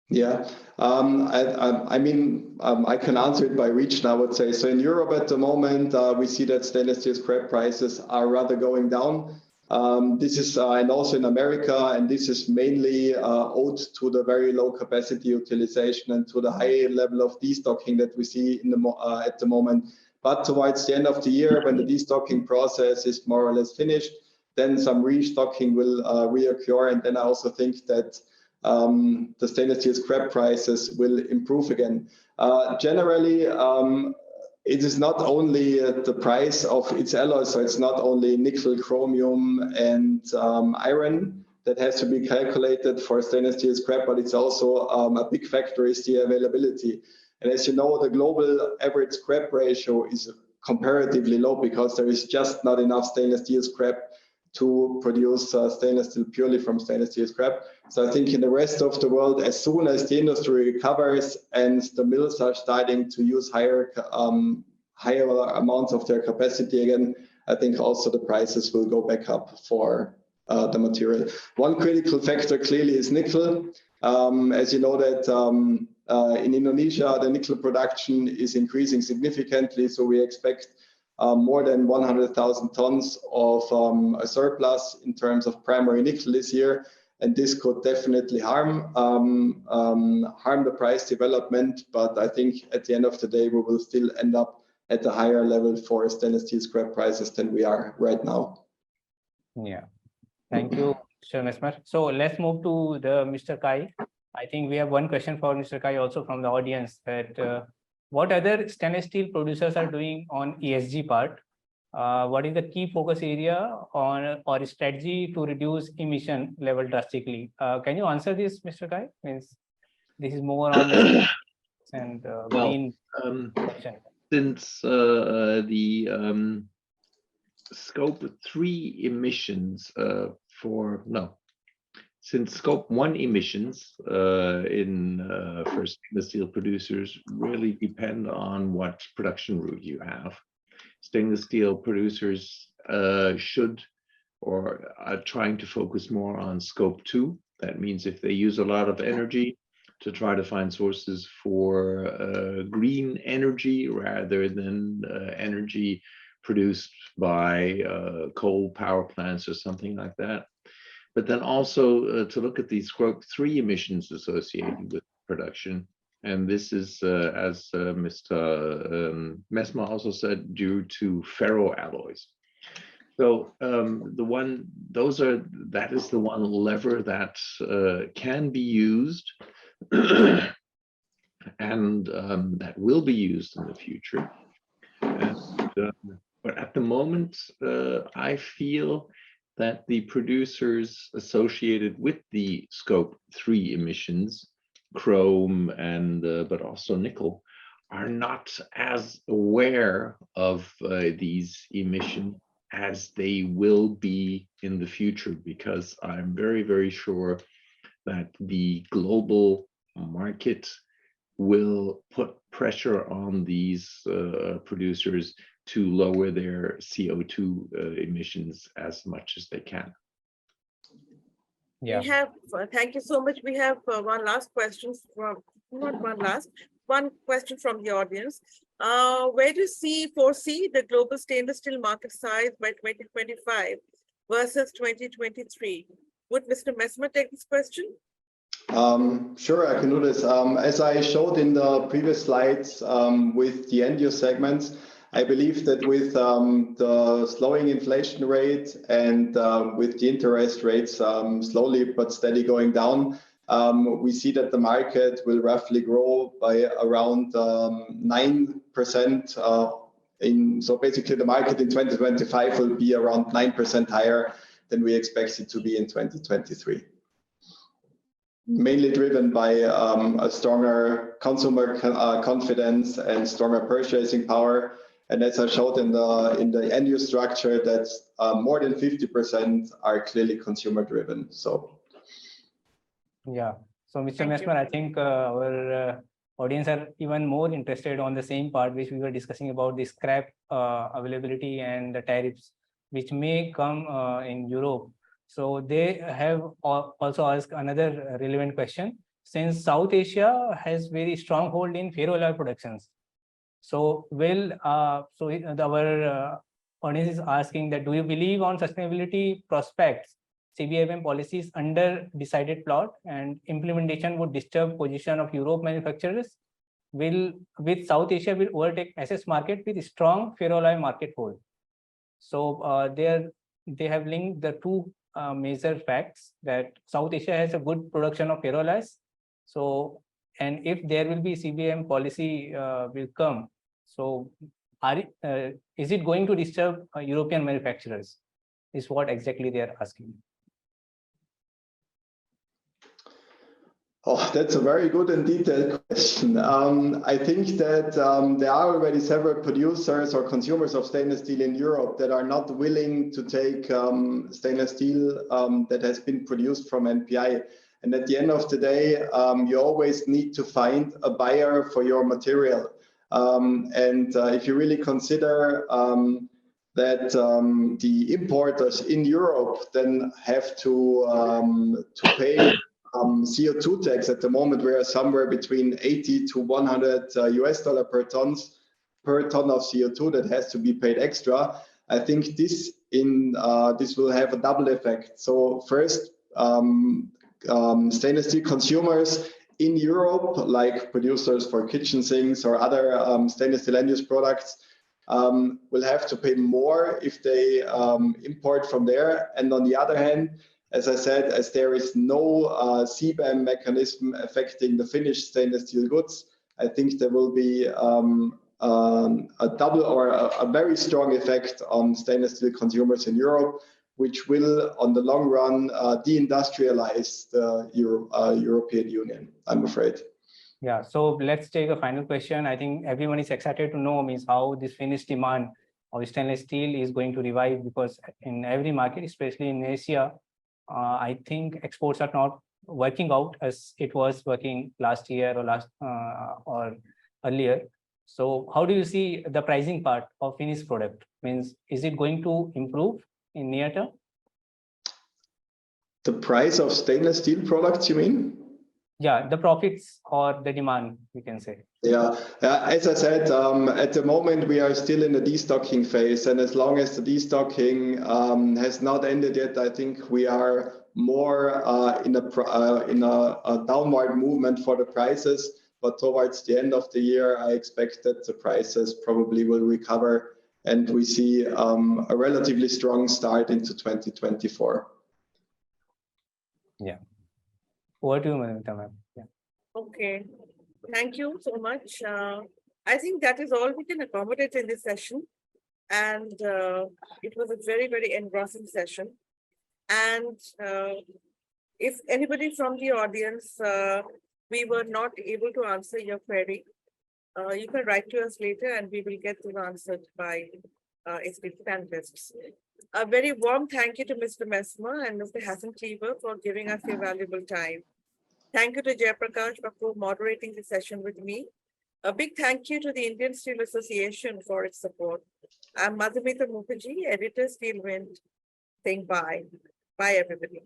Yeah, I mean, I can answer it by region, I would say. So in Europe at the moment, we see that stainless steel scrap prices are rather going down. This is, and also in America, and this is mainly owed to the very low capacity utilization and to the high level of destocking that we see in at the moment. But towards the end of the year, when the destocking process is more or less finished, then some restocking will reoccur. And then I also think that the stainless steel scrap prices will improve again. Generally, it is not only the price of its alloys, so it's not only nickel, chromium, and iron that has to be calculated for stainless steel scrap, but it's also a big factor is the availability. And as you know, the global average scrap ratio is comparatively low because there is just not enough stainless steel scrap to produce stainless steel purely from stainless steel scrap. So I think in the rest of the world, as soon as the industry recovers and the mills are starting to use higher amounts of their capacity again, I think also the prices will go back up for the material. One critical factor clearly is nickel. As you know that in Indonesia, the nickel production is increasing significantly. So we expect more than 100,000 tons of a surplus in terms of primary nickel this year. And this could definitely harm the price development. But I think at the end of the day, we will still end up at a higher level for stainless steel scrap prices than we are right now. Yeah, thank you, Mr. Mesmer. So let's move to Mr. Kai. I think we have one question for Mr. Kai also from the audience that what other stainless steel producers are doing on ESG part? What is the key focus area on or strategy to reduce emission level drastically? Can you answer this, Mr. Kai? Means this is more on the and green section. Since the scope 3 emissions since scope 1 emissions for stainless steel producers really depend on what production route you have. Stainless steel producers should or are trying to focus more on scope 2. That means if they use a lot of energy, to try to find sources for green energy rather than energy produced by coal power plants or something like that. But then also to look at the scope 3 emissions associated with production. And this is, as Mr. Mesmer also said, due to ferroalloys. So that is the one lever that can be used and that will be used in the future. But at the moment, I feel that the producers associated with the scope 3 emissions, chrome and but also nickel, are not as aware of these emissions as they will be in the future, because I'm very, very sure that the global market will put pressure on these producers to lower their CO2 emissions as much as they can. Yeah. We have, thank you so much. We have one last question from, not one last, one question from the audience. Where do you foresee the global stainless steel market size by 2025 versus 2023? Would Mr. Messmer take this question? Sure, I can do this. As I showed in the previous slides with the end use segments, I believe that with the slowing inflation rate and with the interest rates slowly but steady going down, we see that the market will roughly grow by around 9%. So basically the market in 2025 will be around 9% higher than we expect it to be in 2023. Mainly driven by a stronger consumer confidence and stronger purchasing power. And as I showed in the end use structure, that's more than 50% are clearly consumer driven. So Yeah. So Mr. Thank you. Messmer, I think our audience are even more interested on the same part which we were discussing about the scrap availability and the tariffs which may come in Europe. So they have also asked another relevant question. Since South Asia has very strong hold in ferroalloy productions, so will our audience is asking that, do you believe on sustainability prospects CBAM policies under decided plot and implementation would disturb position of Europe manufacturers? With South Asia will overtake SS market with strong ferroalloy market hold. So they have linked the two major facts that South Asia has a good production of ferroalloys. So, and if there will be CBAM policy will come, so is it going to disturb European manufacturers? Is what exactly they are asking. Oh, that's a very good and detailed question. I think that there are already several producers or consumers of stainless steel in Europe that are not willing to take stainless steel that has been produced from NPI. And at the end of the day, you always need to find a buyer for your material. If you really consider that the importers in Europe then have to pay CO2 tax at the moment, we are somewhere between 80 to 100 US dollar per ton of CO2 that has to be paid extra. I think this will have a double effect. So first, stainless steel consumers in Europe, like producers for kitchen sinks or other stainless steel end use products, will have to pay more if they import from there. And on the other hand, as I said, as there is no CBAM mechanism affecting the finished stainless steel goods, I think there will be a double or a very strong effect on stainless steel consumers in Europe, which will, on the long run, deindustrialize the European Union, I'm afraid. Yeah, so let's take a final question. I think everyone is excited to know means how this finished demand of stainless steel is going to revive, because in every market, especially in Asia, I think exports are not working out as it was working last year or earlier. So how do you see the pricing part of finished product? Means, is it going to improve in near term? The price of stainless steel products, you mean? Yeah, the profits or the demand, we can say. Yeah, as I said, at the moment we are still in the destocking phase, and as long as the destocking has not ended yet, I think we are more in a downward movement for the prices. But towards the end of the year, I expect that the prices probably will recover, and we see a relatively strong start into 2024. Yeah. Over to you, Madhumita ma'am. Yeah. Okay, thank you so much. I think that is all we can accommodate in this session. And it was a very, very engrossing session. And if anybody from the audience, we were not able to answer your query, you can write to us later and we will get them answered by esteemed panelists. A very warm thank you to Mr. Mesmer and Mr. Hassan Cleaver for giving us your valuable time. Thank you to Jayaprakash for co-moderating the session with me. A big thank you to the Indian Steel Association for its support. I'm Madhumita Mukherjee, editor, Steel Wind, saying bye. Bye, everybody.